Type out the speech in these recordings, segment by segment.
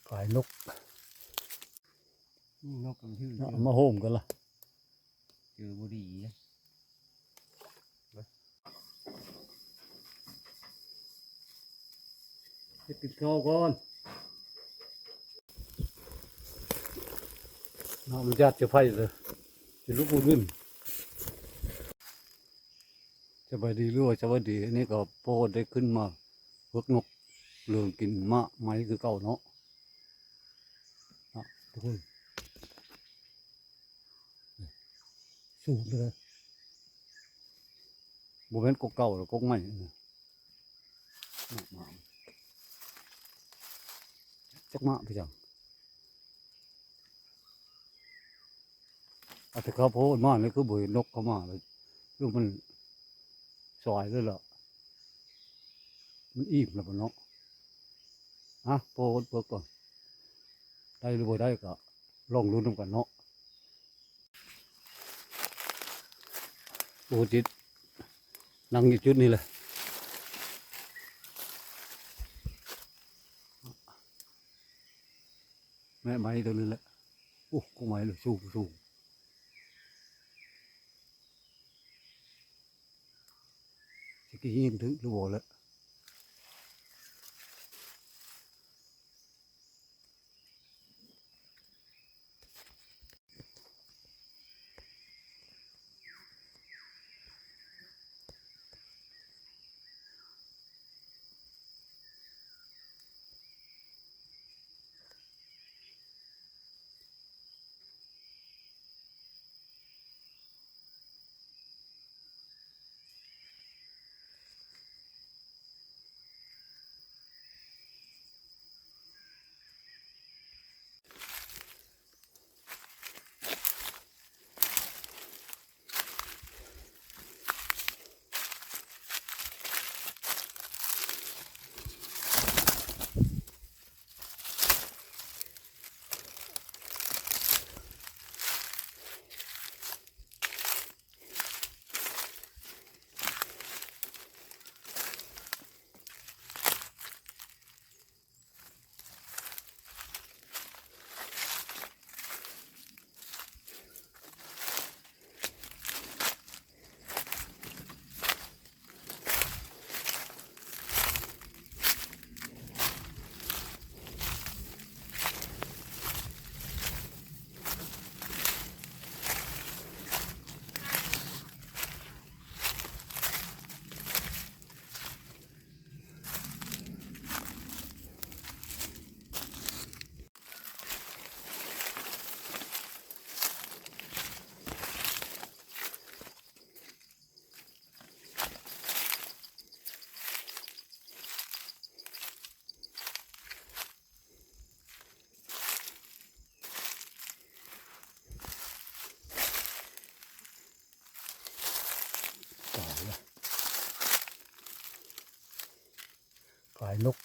ขายนกนกกันชื่อ เอามาโฮมกันละเจอบุรีติดข้าวก่อนน้ำมันยัดจะไฟเลยจะลุกอุ่นจะไปดีหรือว่าจะว่าดีอันนี้ก็พอได้ขึ้นมาพวกนกเรื่องกินมะไม้คือเก่าเนาะทุกคนสูงเลยโมเมนต์กเก่าหรือกกใหม่มาจักมะพี่จังอาจจะเขาโพดมาเลยคือบุยนกเขามาเลยคือมันสอยเลยเหรอมันอิ่มแล้วปะเนาะโพดเบิกก่อนได้หรือบ่ได้ก็ลองลุ้นกันเนาะโอ้จิตนั่งอยู่จุดนี้เลยแม่ไม้ตัวนี้แหละโอ้ก็ไม้เลยสูงจะกี่ยินถึงหรือบ่แล้วขายนก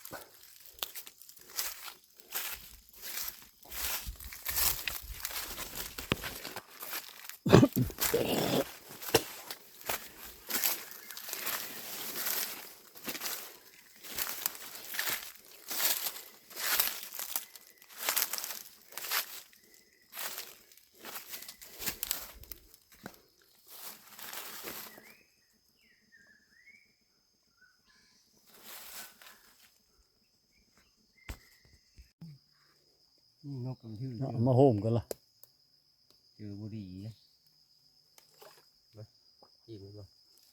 นกกันชื่อ เอามาโฮมกันละเจอบุรีอิ่มเลย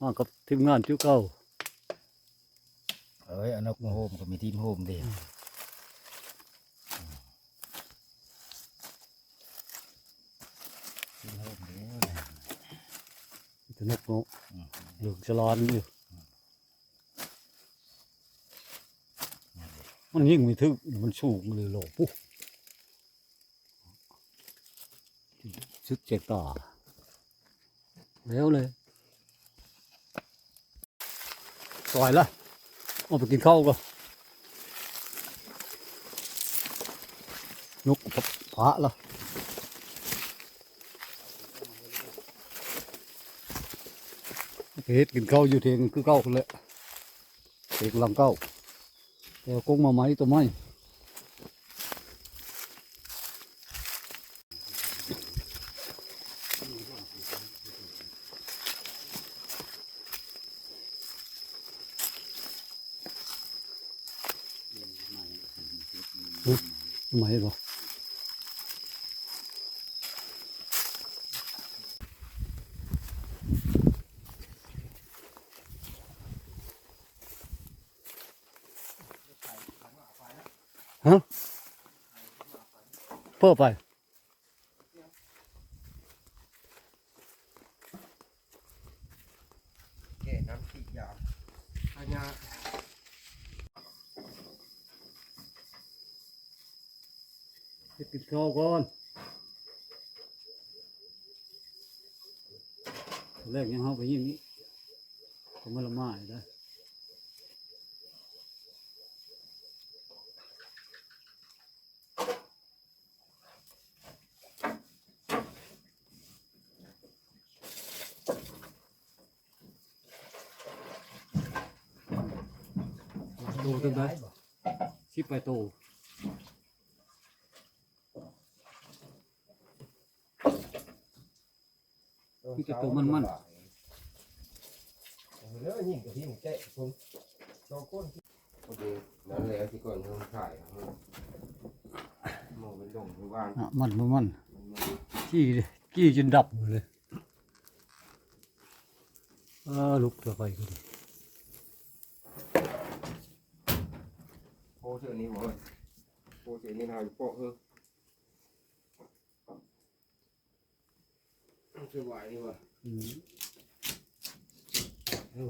มากับทีมงานชื่อเก่า เอ้ยนกมาโฮมก็มีทีมโฮมเดียวทีมโฮมเดียวนะ จะนกเนาะเหลืองจะร้อนอยู่มันยิ่งไม่ถึงมันสูงเลยโหลปุ๊บซึกเจ็บต่อแล้วเลยปล่อยละเอาไปกินข้าวก็นกพระละเฮ็ดกินข้าวอยู่เทียงคือเก้าคนเลยเทียงหลังเก้าแต่กุ้งมาไหมตัวไม้ ทำไมบ่ฮะเพิ่มไป แก่น้ำขีดยาวอันยา กินข้าวก่อนแรกยังเอาไปยิงนี้ผมมาละไม้ได้ดูตั้งแต่ชิบไปโตนี่ก็ตัวมัน เนื้อยิ่งกับที่มันแก่ผมสองคนโอเคนั่นแหละที่ก่อนเขาถ่ายมองเป็นดงเป็นว่าง อ่ะมันกี้จนดับหมดเลยลุกตัวไปก็ดี โพเชือนี้หมดโพเชือนี้เราอยู่โปะเฮ้ยเชือไหวนี่วะ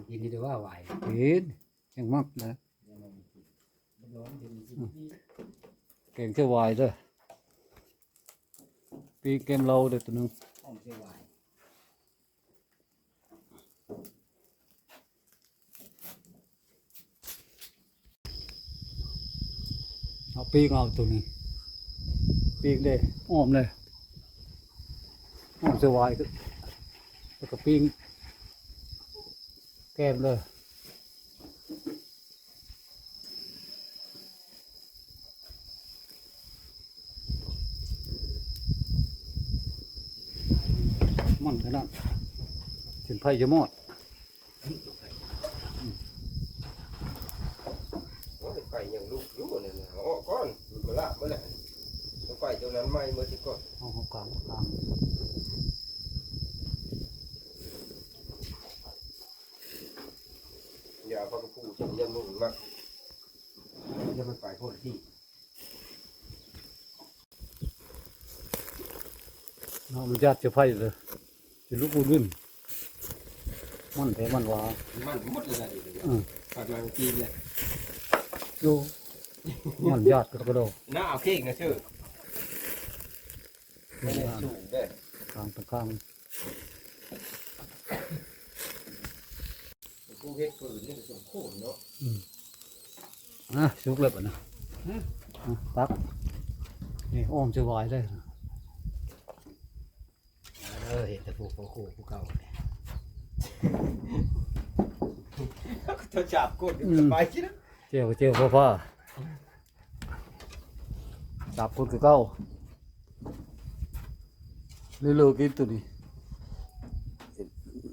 กินนี่เดี๋ยวว่าไหว เห็นยังมักนะเก่งเชื่อวายเด้อปีเกมเราเด็ดตัวหนึง ห้องเสียไหว เอาปีกเอาตัวนี้ปีกเด้อ้อมเลยอ้อมเชื่อวายก็แล้วก็ปีกแก้มเลยมันขนาดถึงไผ่จะหมด ไปอย่างลูกยุ่งเนี่ยอ๋อก้อนมาละเมื่อไหร่ไปตัวนั้นไม่เมื่อที่ก่อน เอาหัวกลาง อย่าพักผู้จะยันมุ่งมากจะไปโพดที่ เรามันญาติจะไผ่เลยจะลุกอุ่นมันแต่มันว่า มันหมดเลยปัจจุบันจีนเนี่ย อยู่มันญาติกระโดด น้าเอาเค้กนะชื่อไม่ได้สูงได้ กลางตะกลาง กูเฮ็ดฝืนนี่สมโคตรเนาะ สุกเลยป่ะนะตักนี่อ้อมจะวายเลย เห็นแต่ผู้ผู้เก่าเนี่ย เธอจับกดไปคิดนะ เจียวพ่อจับคนคือเก้าเลือกกินตัวนี้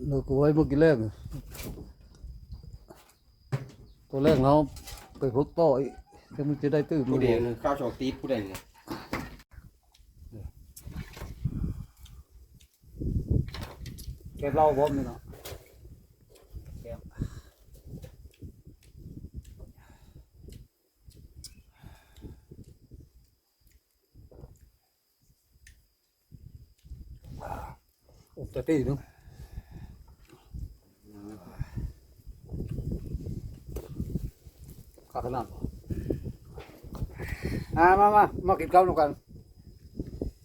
เลือกไว้เมื่อกี้แรกตัวแรกเราไปพกต่ออีกแต่มันจะได้ตื้อ ผู้เดียวข้าวชอกตีผู้ใดเนี่ย แกเล่าพร้อมนี่เนาะจะตีนึงข้าขนาดมากินข้าวด้วยกัน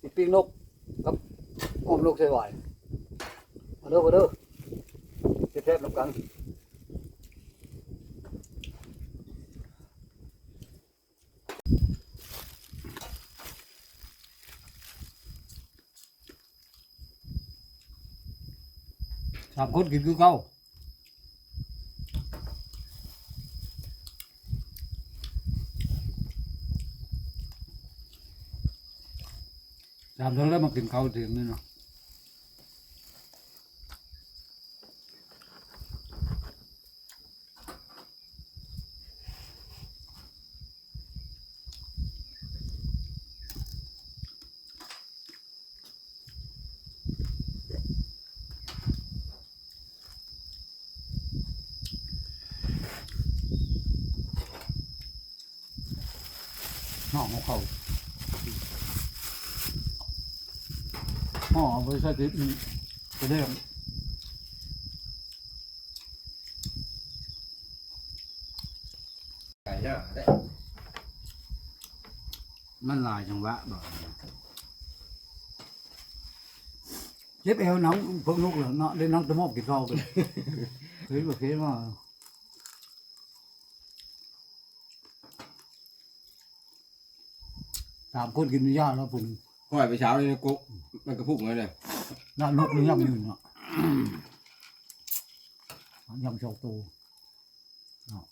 กินปิ้งนกกับอมนกใส่หวายมาเด้อแซ่บๆด้วยกันสามคนกินคือเก่าสามคนแล้วมากินข้าวเถียงนี่เนาะ ห่อของเขาห่อบริษัทนี้จะได้ ไก่หน้าได้ มันลายจังหวะบ่ เจ็บเอวหนังพวกนุกเหรอเนาะได้หนังตะมอกกินข้าวกันเฮ้ยแบบนี้ว่าสามคนกินไม่ยากแล้วผม ห้อยไปเช้าเลยนะกุ๊กมันกระพุ้งเลยเนี่ย น่านกนี่ย่ำอยู่เนาะย่ำชอกตัวเนาะ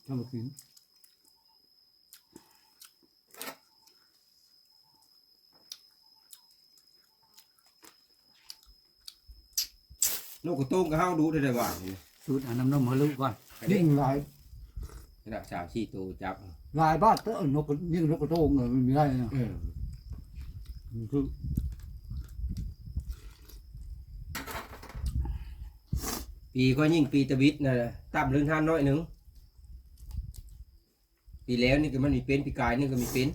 จะมากิน นกกระตุ้งก็ห้าวดูได้ว่า สูตรอันน้ำนมมาลุก่อน ยิ่งหลาย ระดับ3-4ตัวจับ หลายบ้านเตอะนกยิ่งนกกระโตงเลยมันไม่ได้นะมันคือ ปีก็ยิ่งปีตะวิดนะต่ำเรื่องท่านน้อยหนึ่งปีแล้วนี่ก็มันมีเป็นปีกายนี่ก็มีเป็น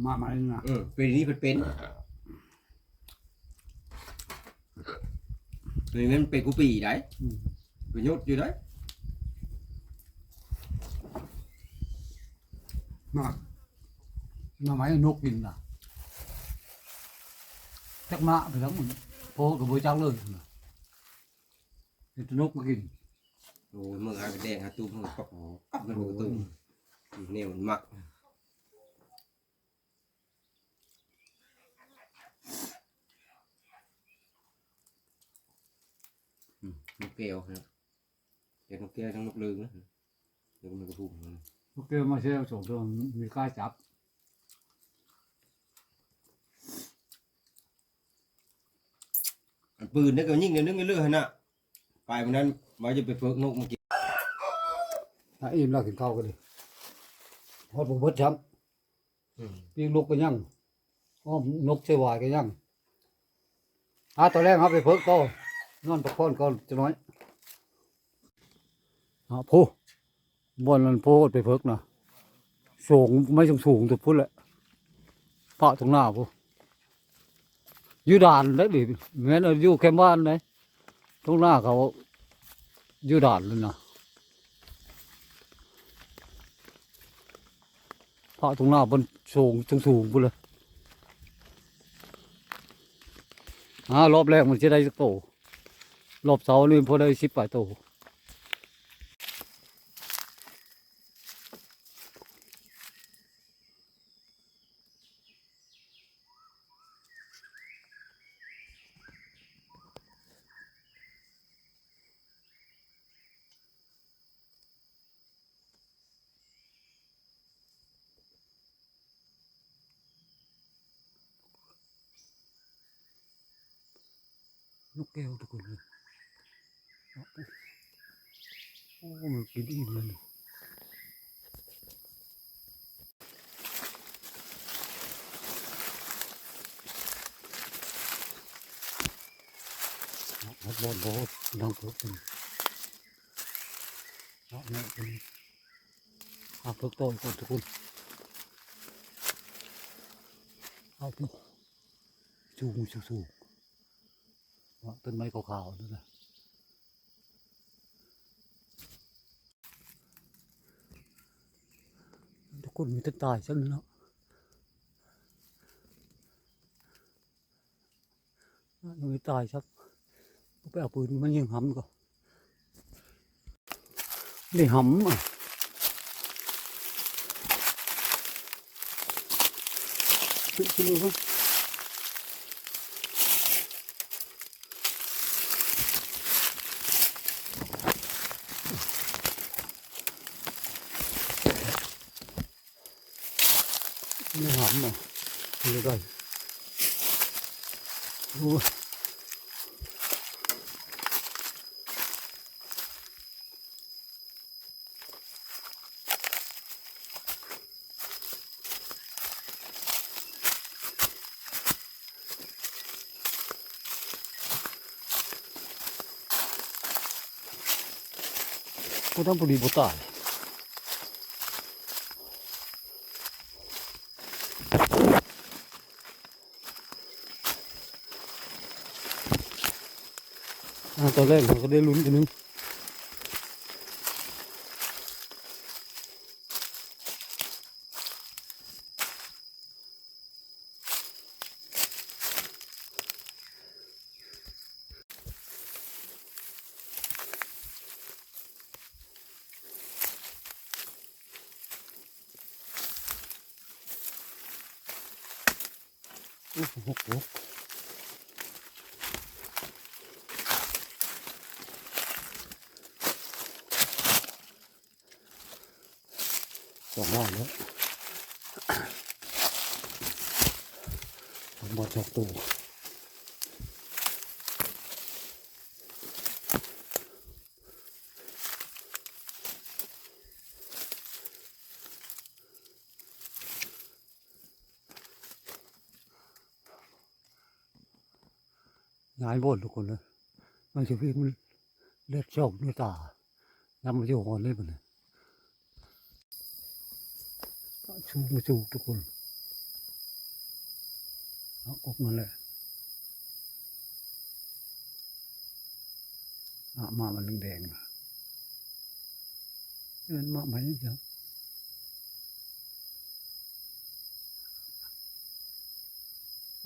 มาเลยนะ ปีนี้เพิ่นเป็นปีนี้มันเป็นกูปีได้ประโยชน์อยู่ได้ มาไหมนกกินน่ะจักมาไปทั้งหมดโพกับบัวจังเลยนะนี่นกมากิน โอ้ยมึงหาแดงหาตุ้มมึงก็มันดูตุ้มเนี่ยมันมักนกแก้วครับเด็กนกแก้วทั้งนกลือนะเดี๋ยวมันกระพุ้ง นกเกลือมาเชี่ยวส่งตัวมีกล้าจับ ปืนนี่ก็ยิ่งเดี๋ยวนึงเรื่อยๆนะไปวันนั้นว่าจะไปฝึกนกมากิน ถ้าอิ่มแล้วกินข้าวกันดิพอผมเบิดช้ำปีกนกก็ยังอ้อมนกเชวายก็ยังตอนแรกครับไปเพิกโตนอนตะโคนก่อนจะน้อยพูบนมันพูไปเพิกนะสูงไม่สูงตัวพุ่นแหละพระตรงหน้าพูอยู่ด่านเลยดิเหมือนอยู่แคมป์บ้านเลยตรงหน้าเขาอยู่ด่านเลยนะพระตรงหน้าบนสูงพุ่นเลยรอบแรกมันจะได้สักโตรอบเสานี่พอได้10 ปลายโตนกแก้วทุกคนเลยโอ้มันกินอิ่มเลยบอลดังเพิ่มเป็นเนี่ยเป็นเพิ่มโตอีกคนทุกคนปุ๊บสูงต้นไม้ขาวๆนั่นแหละทุกคนมีต้นตายซะแล้วยังไม่ตายครับไปเอาปืนมันยิงหำก่อนนี่หำขึ้นเลยครับนี่หำเลยได้โอ้ก็ต้องพอดีบุตร ตอนแรกเราก็ได้ลุ้นกันนึงโอ้โหสองรอบแล้วผมบอดจอกตัวย้ายบนทุกคนเลยมันจะวิ่งมันเลือดชอกเลือดตาน้ำมันจะหอนเลยมันเลยชูมาชูทุกคนเอากบมันเลยมามันแดงๆนะเดินมาไหมเดี๋ยว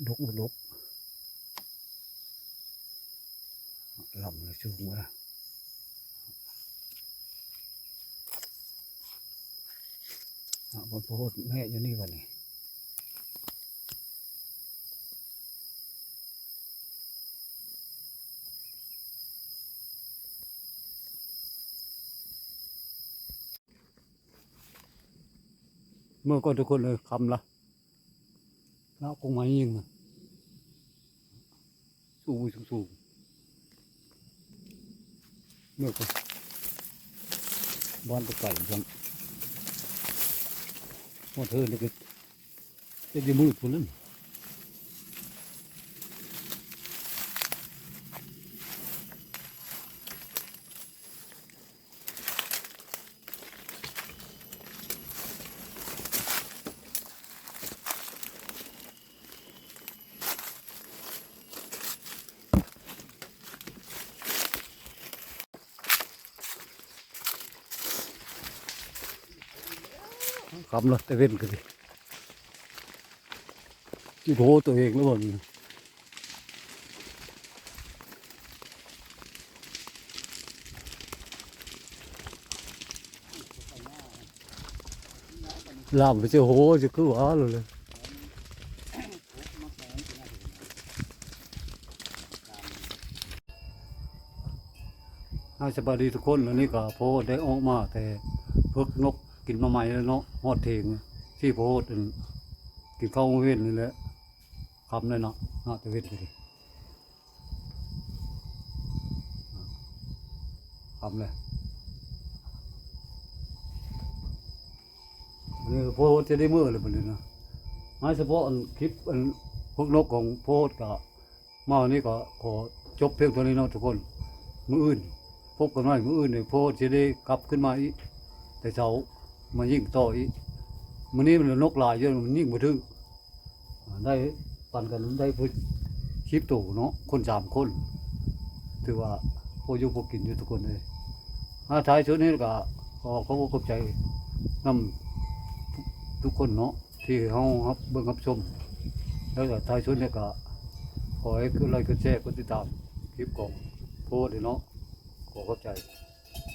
ดกลำเลยชูมาบนโพธิ์แม่อยู่นี่วันนี้เมื่อก่อนทุกคนเลยคำละแล้วคงมายิงนะสูงเมื่อก่อนบ้านตะไก่จังพอเธอเนี่ยก็จะมืดคนนั้นคำละแต่เว้นกันดิที่โถตัวเองแล้วบ่นลามไปเจ้าโหจะคือว่าเลยสบายดีทุกคนแล้วนี่ก็โพดได้ออกมาแต่พวกนกกินมาใหม่แล้วเนาะฮอดเทงที่โพดกินข้าวเว้นนี่แหละคำเลยเนาะแต่เว้นไปดิคำเลยนี่โพดจะได้เมื่อเลยมันเลยนะไม่เฉพาะคลิปพวกนกของโพดก็มาวันนี้ก็ขอจบเพียงเท่านี้เนาะทุกคนมื้ออื่นพบกันใหม่มื้ออื่นเนี่ยโพดจะได้กลับขึ้นมาอีกแต่เช้ามายิ่งต่ออีกมื้อนี้มันนกหลายเยอะมันยิ่งบ่ถึงได้ปั่นกันได้ผู้ชิปตู่เนาะคน3คนถือว่าพออยู่พอกินอยู่ทุกคนเลยท้ายสุดนี้ก็เขาก็ขอบใจนำทุกคนเนาะที่เฮาครับเบิ่งรับชมแล้วก็ท้ายสุดนี้ก็ขอให้กดไลค์กดแชร์กดติดตามคลิปของโพดเนาะขอขอบใจ